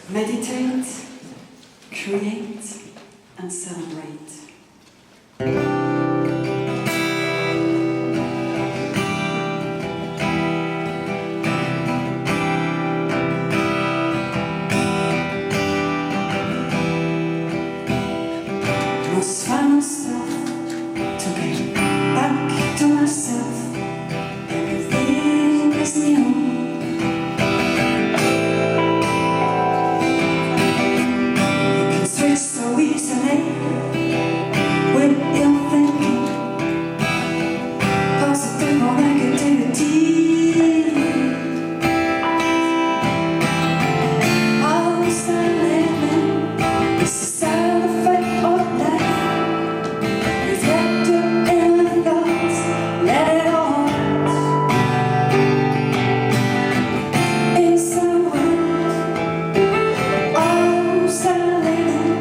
Meditate, create, and celebrate. Must find myself to get back to myself. Everything is new. So easily when you're thinking positive or negativity. Always living is a side effect of life. Reflect your inner thoughts, let it all inside world. Always living.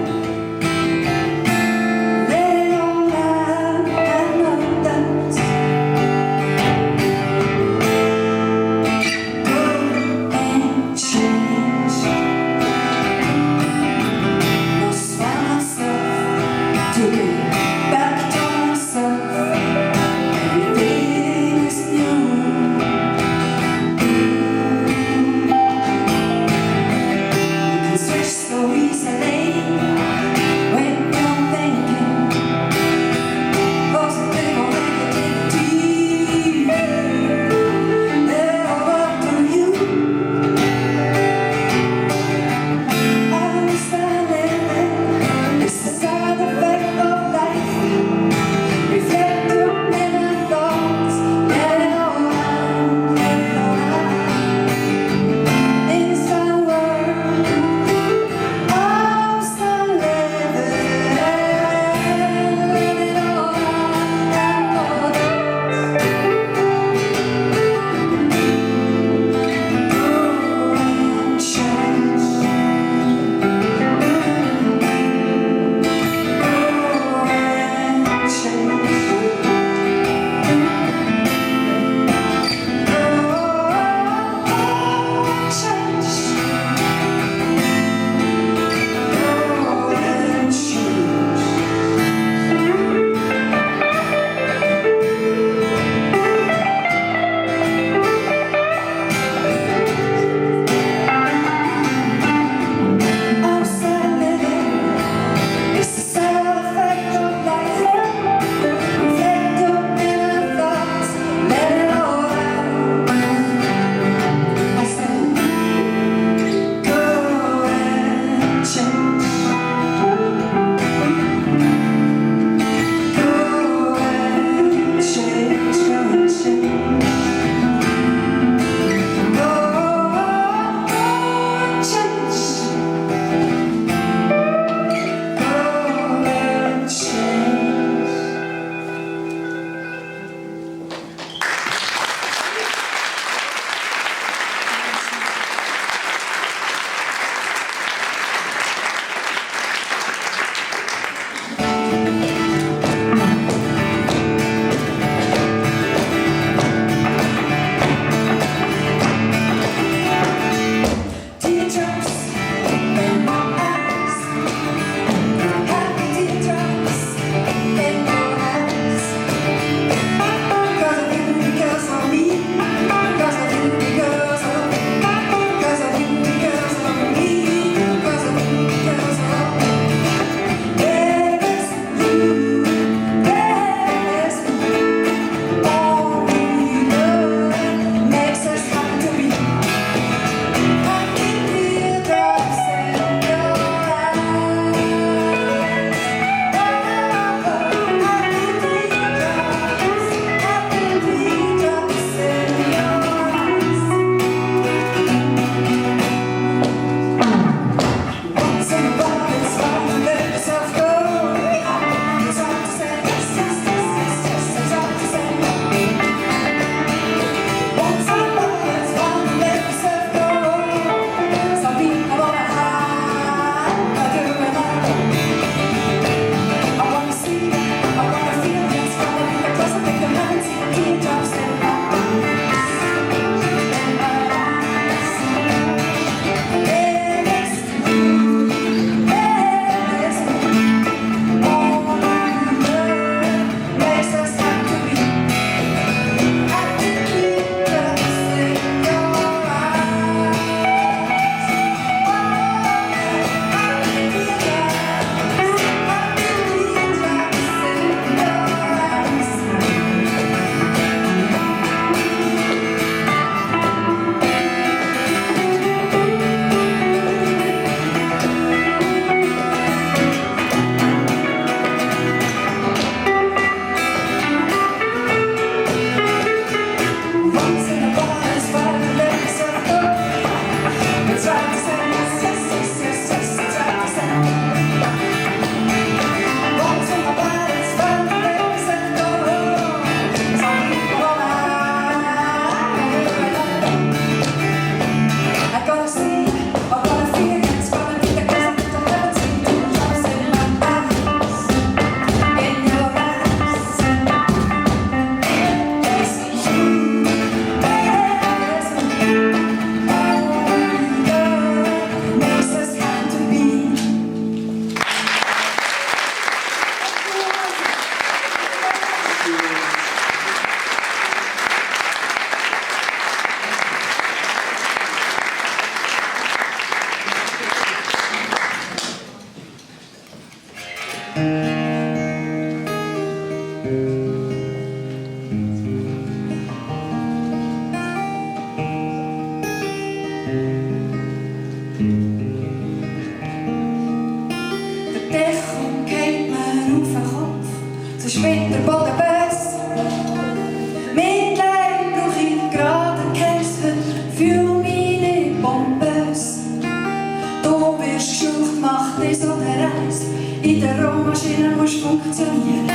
In der Rohmaschine muss funktionieren.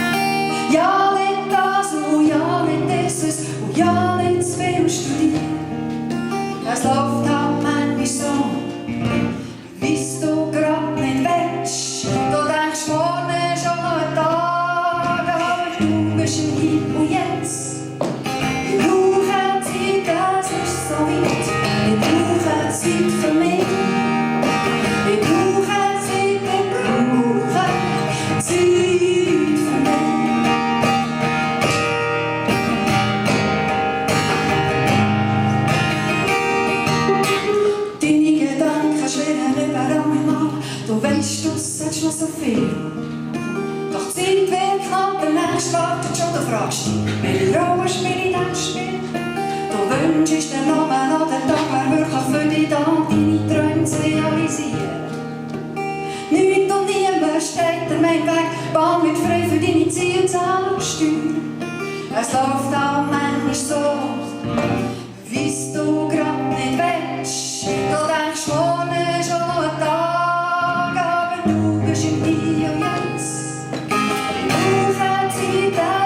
Ja, nicht das und ja, nicht dieses und ja, nicht zu viel studieren. Es läuft halt manchmal so, wie's du grad nicht willst. Du denkst, morgen ist schon noch ein Tag, aber du bist im Hier und Jetzt. Ich brauche Zeit, das ist so weit. Ich brauche Zeit für mich. Ich brauche Zeit, Zeit für mich. Deine Gedanken schwirren überall im All. Du weisst, du sagst noch so viel. Doch die Zeit wird knapp, der Nächste wartet schon. Du fragst dich, welche Rolle spiele ich in diesem Spiel? Du wünschst dir noch den Tag, wer wirklich für dich da, deine Träume zu realisieren. Nichts und niemand steht dir mehr im Weg, Bahn wird frei für deine Ziele zu steuern. Es läuft auch manchmal so, wie's du grad nicht willst. Du denkst, morgen ist schon noch ein Tag, aber du bist im Hier und Jetzt. Ich brauche Zeit.